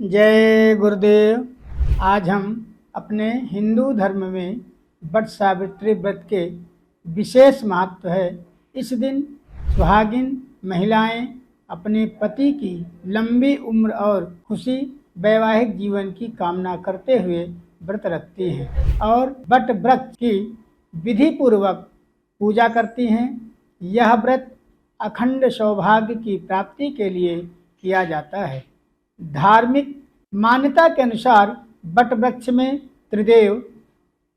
जय गुरुदेव। आज हम अपने हिंदू धर्म में वट सावित्री व्रत के विशेष महत्व है। इस दिन सुहागिन महिलाएं अपने पति की लंबी उम्र और खुशी वैवाहिक जीवन की कामना करते हुए व्रत रखती हैं और वट वृक्ष की विधि पूर्वक पूजा करती हैं। यह व्रत अखंड सौभाग्य की प्राप्ति के लिए किया जाता है। धार्मिक मान्यता के अनुसार वट वृक्ष में त्रिदेव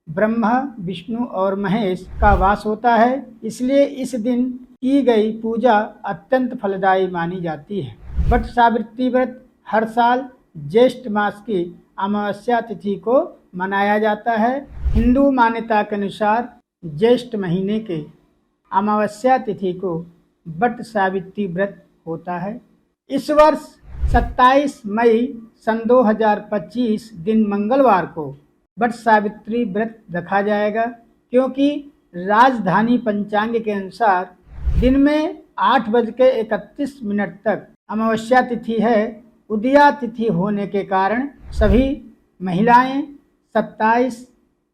ब्रह्मा, विष्णु और महेश का वास होता है, इसलिए इस दिन की गई पूजा अत्यंत फलदायी मानी जाती है। वट सावित्री व्रत हर साल ज्येष्ठ मास की अमावस्या तिथि को मनाया जाता है। हिंदू मान्यता के अनुसार ज्येष्ठ महीने के अमावस्या तिथि को वट सावित्री व्रत होता है। इस वर्ष 27 मई सन 2025 दिन मंगलवार को वट सावित्री व्रत रखा जाएगा, क्योंकि राजधानी पंचांग के अनुसार दिन में 8:31 तक अमावस्या तिथि है। उदया तिथि होने के कारण सभी महिलाएं 27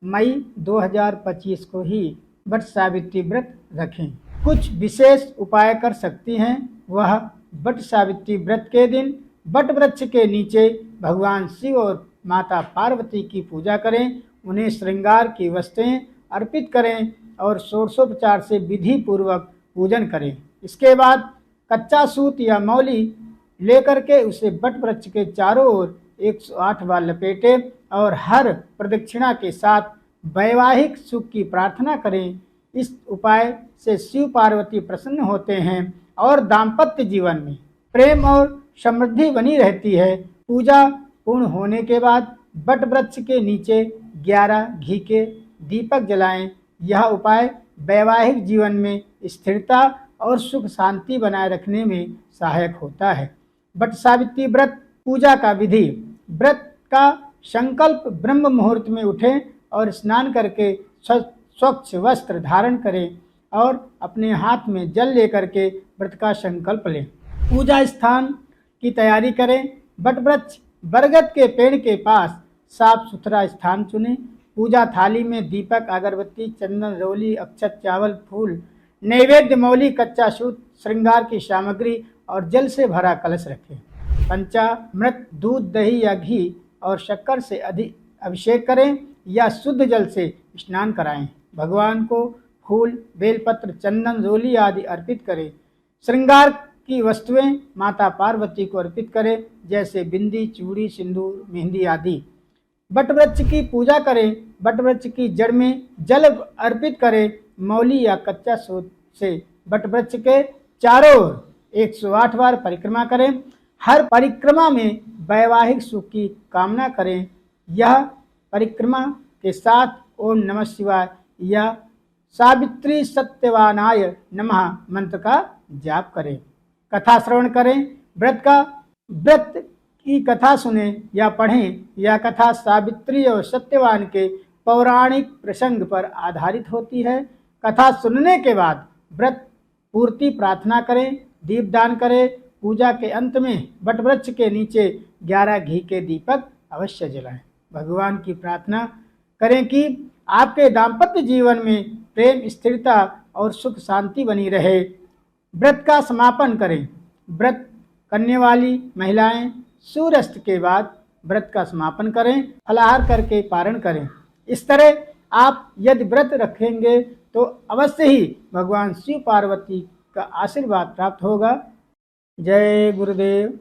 मई 2025 को ही वट सावित्री व्रत रखें। कुछ विशेष उपाय कर सकती हैं। वह वट सावित्री व्रत के दिन वट वृक्ष के नीचे भगवान शिव और माता पार्वती की पूजा करें, उन्हें श्रृंगार की वस्तुएं अर्पित करें और षोडशोपचार से विधि पूर्वक पूजन करें। इसके बाद कच्चा सूत या मौली लेकर के उसे वट वृक्ष के चारों ओर 108 बार लपेटें और हर प्रदक्षिणा के साथ वैवाहिक सुख की प्रार्थना करें। इस उपाय से शिव पार्वती प्रसन्न होते हैं और दाम्पत्य जीवन में प्रेम और समृद्धि बनी रहती है। पूजा पूर्ण होने के बाद वट वृक्ष के नीचे 11 घी के दीपक जलाएं। यह उपाय वैवाहिक जीवन में स्थिरता और सुख शांति बनाए रखने में सहायक होता है। वट सावित्री व्रत पूजा का विधि। व्रत का संकल्प ब्रह्म मुहूर्त में उठें और स्नान करके स्वच्छ वस्त्र धारण करें और अपने हाथ में जल लेकर के व्रत का संकल्प लें। पूजा स्थान की तैयारी करें। वट वृक्ष बरगद के पेड़ के पास साफ सुथरा स्थान चुनें। पूजा थाली में दीपक, अगरबत्ती, चंदन, रोली, अक्षत, चावल, फूल, नैवेद्य, मौली, कच्चा सूत, श्रृंगार की सामग्री और जल से भरा कलश रखें। पंचामृत, दूध, दही या घी और शक्कर से अभिषेक करें या शुद्ध जल से स्नान कराएं। भगवान को फूल, बेलपत्र, चंदन, रोली आदि अर्पित करें। श्रृंगार की वस्तुएं माता पार्वती को अर्पित करें, जैसे बिंदी, चूड़ी, सिंदूर, मेहंदी आदि। वट वृक्ष की पूजा करें। वट वृक्ष की जड़ में जल अर्पित करें। मौली या कच्चा सूत से वट वृक्ष के चारों ओर 108 बार परिक्रमा करें। हर परिक्रमा में वैवाहिक सुख की कामना करें। यह परिक्रमा के साथ ओम नमः शिवाय या सावित्री सत्यवानाय नमः मंत्र का जाप करें। कथा श्रवण करें। व्रत की कथा सुने या पढ़ें। यह कथा सावित्री और सत्यवान के पौराणिक प्रसंग पर आधारित होती है। कथा सुनने के बाद व्रत पूर्ति प्रार्थना करें, दीपदान करें। पूजा के अंत में वट वृक्ष के नीचे 11 घी के दीपक अवश्य जलाएं। भगवान की प्रार्थना करें कि आपके दाम्पत्य जीवन में प्रेम, स्थिरता और सुख शांति बनी रहे। व्रत का समापन करें। व्रत करने वाली महिलाएं सूर्यास्त के बाद व्रत का समापन करें, फलाहार करके पारण करें। इस तरह आप यदि व्रत रखेंगे तो अवश्य ही भगवान शिव पार्वती का आशीर्वाद प्राप्त होगा। जय गुरुदेव।